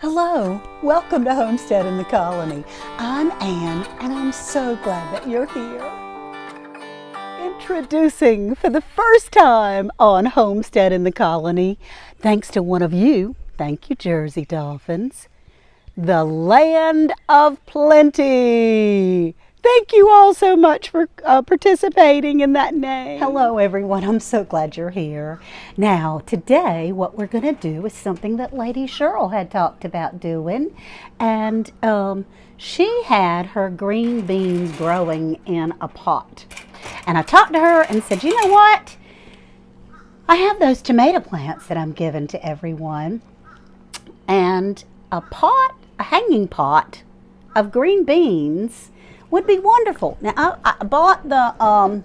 Hello, welcome to Homestead in the Colony. I'm Ann, and I'm so glad that you're here. Introducing for the first time on Homestead in the Colony, thanks to one of you, thank you Jersey Dolphins, the Land of Plenty. Thank you all so much for participating in that name. Hello everyone, I'm so glad you're here. Now today what we're going to do is something that Lady Cheryl had talked about doing, and she had her green beans growing in a pot. And I talked to her and said, you know what? I have those tomato plants that I'm giving to everyone, and a hanging pot of green beans would be wonderful. Now I bought the,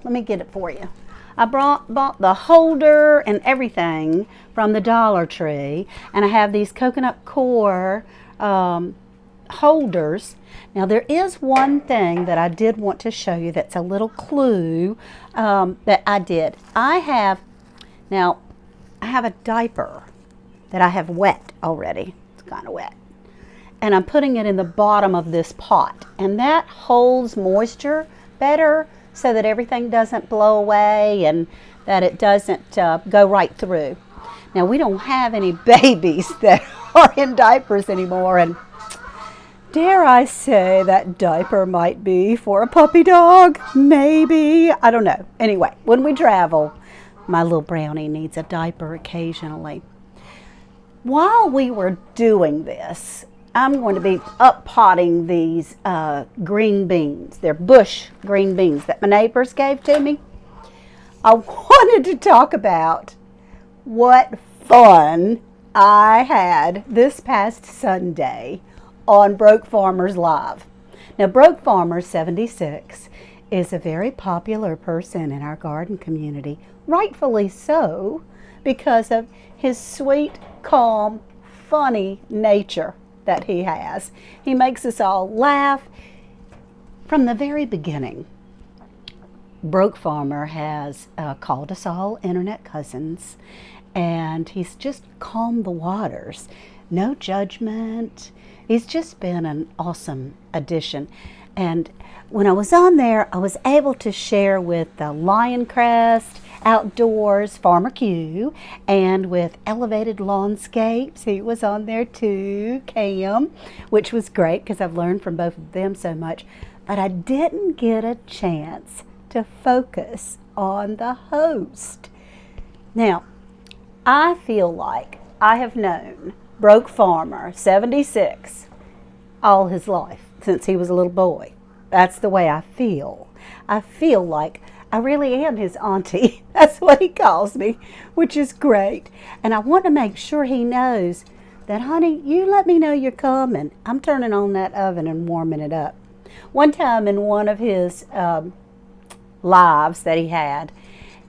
let me get it for you. I bought the holder and everything from the Dollar Tree, and I have these coconut core holders. Now there is one thing that I did want to show you that's a little clue that I did. I have a diaper that I have wet already. It's kind of wet. And I'm putting it in the bottom of this pot, and that holds moisture better so that everything doesn't blow away and that it doesn't go right through. Now we don't have any babies that are in diapers anymore, and dare I say that diaper might be for a puppy dog, maybe, I don't know. Anyway, when we travel, my little brownie needs a diaper occasionally. While we were doing this, I'm going to be up-potting these green beans. They're bush green beans that my neighbors gave to me. I wanted to talk about what fun I had this past Sunday on Broke Farmers Live. Now, BrokeFarmers76 is a very popular person in our garden community, rightfully so, because of his sweet, calm, funny nature that he has. He makes us all laugh. From the very beginning, Broke Farmer has called us all internet cousins, and he's just calmed the waters. No judgment. He's just been an awesome addition. And when I was on there, I was able to share with the Lioncrest Outdoors, Farmer Q, and with Elevated Lawnscapes. He was on there too, Cam, which was great because I've learned from both of them so much. But I didn't get a chance to focus on the host. Now, I feel like I have known Broke Farmer 76 all his life, since he was a little boy. That's the way I feel. I feel like I really am his auntie. That's what he calls me, which is great. And I want to make sure he knows that, honey, you let me know you're coming. I'm turning on that oven and warming it up. One time in one of his lives that he had,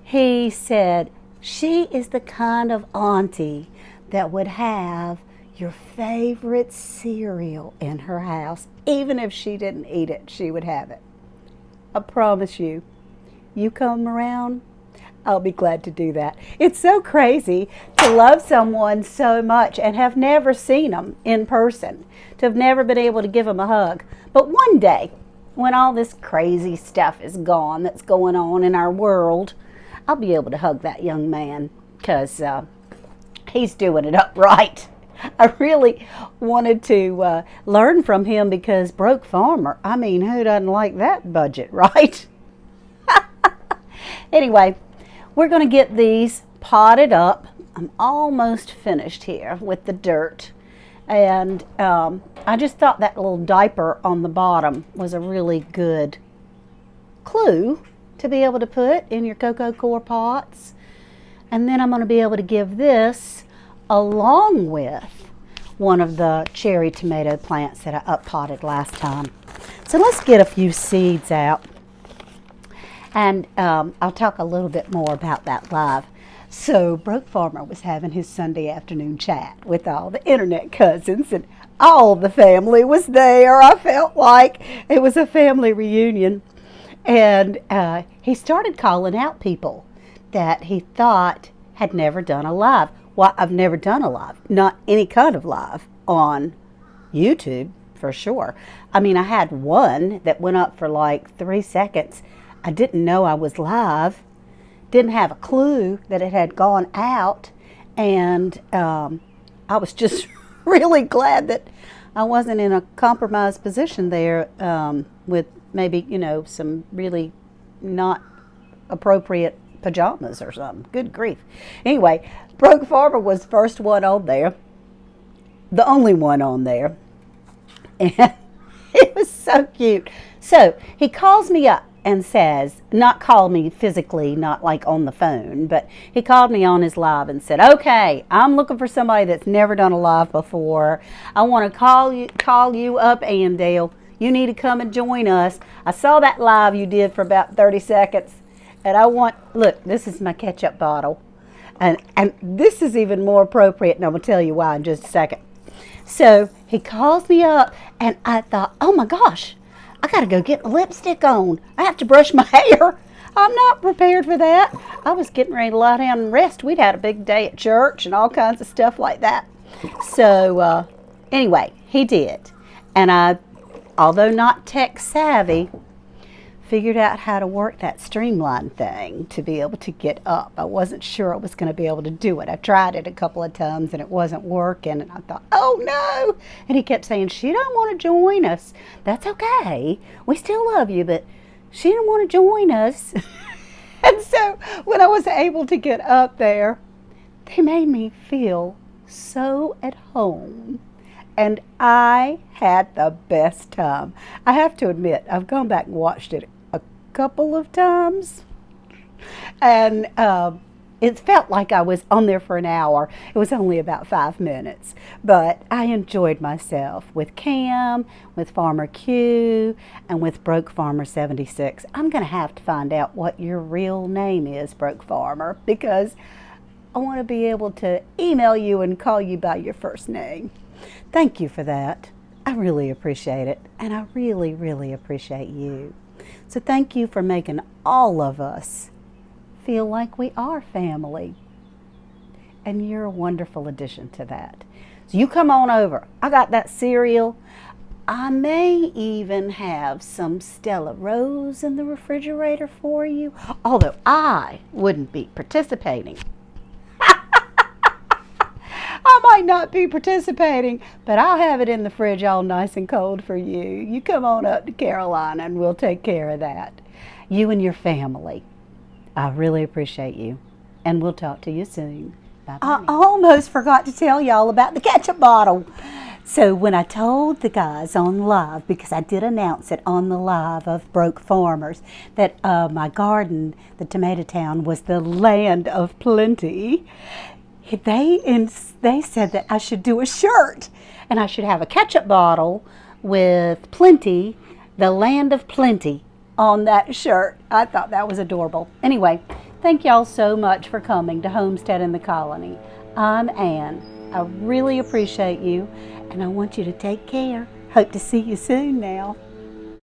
he said, she is the kind of auntie that would have your favorite cereal in her house. Even if she didn't eat it, she would have it. I promise you. You come around, I'll be glad to do that. It's so crazy to love someone so much and have never seen them in person, to have never been able to give them a hug. But one day, when all this crazy stuff is gone that's going on in our world, I'll be able to hug that young man because he's doing it upright. I really wanted to learn from him because Broke Farmer, I mean, who doesn't like that budget, right? Anyway, we're going to get these potted up. I'm almost finished here with the dirt. And I just thought that little diaper on the bottom was a really good clue to be able to put in your cocoa core pots. And then I'm going to be able to give this along with one of the cherry tomato plants that I up-potted last time. So let's get a few seeds out. And I'll talk a little bit more about that live. So Broke Farmer was having his Sunday afternoon chat with all the internet cousins, and all the family was there. I felt like it was a family reunion. And he started calling out people that he thought had never done a live. Well, I've never done a live, not any kind of live on YouTube for sure. I mean, I had one that went up for like 3 seconds. I didn't know I was live, didn't have a clue that it had gone out, and I was just really glad that I wasn't in a compromised position there with maybe, you know, some really not appropriate pajamas or something. Good grief. Anyway, Broke Farmer was the first one on there, the only one on there, and it was so cute. So he calls me up and says, not call me physically, not like on the phone, but he called me on his live and said, okay, I'm looking for somebody that's never done a live before. I want to call you up, Andale. You need to come and join us. I saw that live you did for about 30 seconds, and I want, look, this is my ketchup bottle, and this is even more appropriate, and I'm going to tell you why in just a second. So he calls me up, and I thought, oh my gosh, I got to go get my lipstick on. I have to brush my hair. I'm not prepared for that. I was getting ready to lie down and rest. We'd had a big day at church and all kinds of stuff like that. So anyway, he did. And I, although not tech savvy, figured out how to work that streamline thing to be able to get up. I wasn't sure I was going to be able to do it. I tried it a couple of times and it wasn't working, and I thought, oh no. And he kept saying, she don't want to join us. That's okay. We still love you, but she didn't want to join us. And so when I was able to get up there, they made me feel so at home. And I had the best time. I have to admit, I've gone back and watched it couple of times, and it felt like I was on there for an hour. It was only about 5 minutes, but I enjoyed myself with Cam, with Farmer Q, and with BrokeFarmer76. I'm going to have to find out what your real name is, Broke Farmer, because I want to be able to email you and call you by your first name. Thank you for that. I really appreciate it, and I really, really appreciate you. So thank you for making all of us feel like we are family. And you're a wonderful addition to that. So you come on over. I got that cereal. I may even have some Stella Rose in the refrigerator for you, although I wouldn't be participating. I might not be participating, but I'll have it in the fridge all nice and cold for you. You come on up to Carolina and we'll take care of that. You and your family. I really appreciate you. And we'll talk to you soon. Bye-bye. I almost forgot to tell y'all about the ketchup bottle. So when I told the guys on live, because I did announce it on the live of Broke Farmers, that my garden, the Tomato Town, was the land of plenty, they said that I should do a shirt, and I should have a ketchup bottle with plenty, the land of plenty, on that shirt. I thought that was adorable. Anyway, thank y'all so much for coming to Homestead in the Colony. I'm Ann. I really appreciate you, and I want you to take care. Hope to see you soon now.